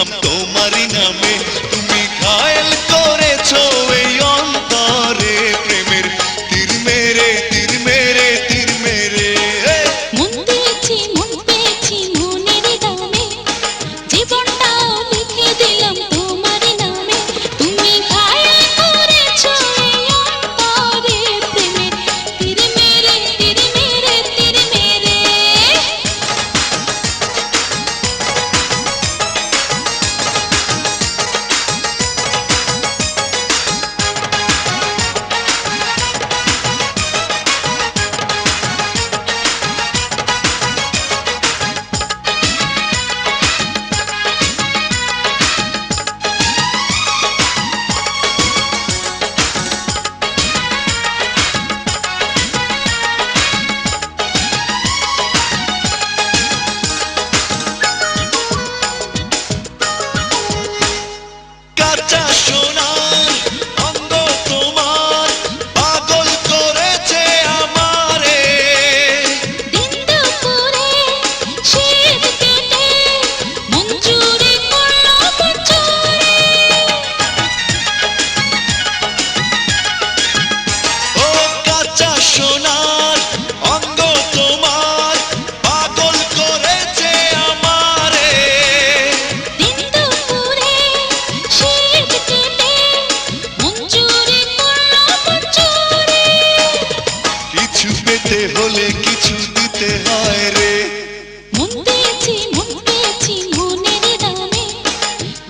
দিলাম তোমারই নামে। তুমি ঘায়েল করেছো এই অন্তরে, প্রেমের তীর মেরে তীর মেরে তীর মেরে। মন পেয়েছি মনের দামে, জীবনটাও লিখে দিলাম তোমারই নামে। তুমি ঘায়েল করেছো এই অন্তরে, প্রেমের তীর মেরে তীর মেরে তীর মেরে। কাঁচা সোনার অঙ্গ তোমার পাগল করেছে আমারে। দিন দুপুরে শীত কেটে মন চুরি করলো বছরে। ও কাঁচা সোনার অঙ্গ তোমার পাগল করেছে আমারে। দিন দুপুরে শীত কেটে মন চুরি করলো বছরে। কিছু পেতে হলে কিছু দিতে হয় রে। মন পেয়েছি মনের দামে,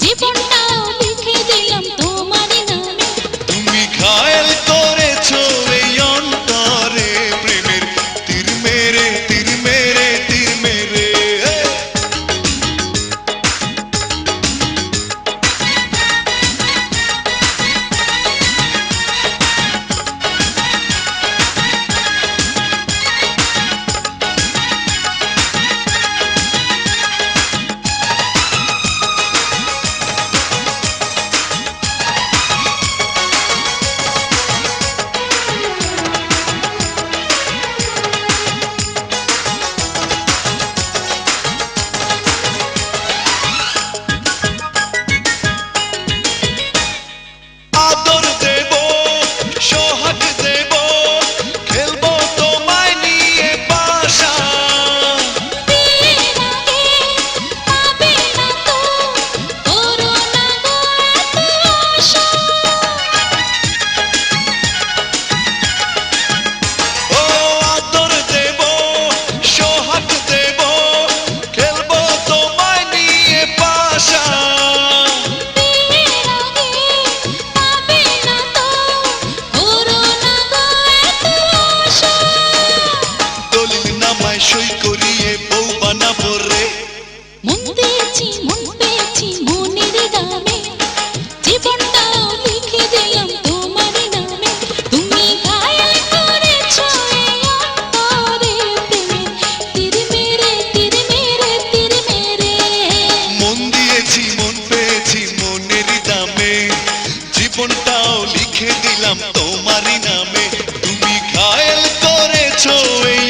জীবনটাও লিখে দিলাম তোমারই নামে। তুমি ঘায়েল করেছো এই অন্তরে, প্রেমের তীর মেরে তীর মেরে তীর মেরে। আদর দেব সোহাগ দেব, খেলবো তোমায় নিয়ে বাসা। বিয়ের আগে পাবে না তো, করো না গো এত আশা। ও আদর দেব সোহাগ দেব, খেলবো তোমায় নিয়ে বাসা। বিয়ের আগে পাবে না তো, করো না গো এত আশা। দলিল নামায় সই করিয়ে বউ বানাবো রে। মন পেয়েছি মনের দামে, জীবনটাও লিখে দিলাম তোমারই নামে। তুমি ঘায়েল করেছো এই অন্তরে, প্রেমের তীর মেরে তীর মেরে তীর মেরে। মন দিয়েছি মন পেয়েছি মনের দামে, জীবনটাও লিখে দিলাম তোমারই নামে। তুমি ঘায়েল করেছো এই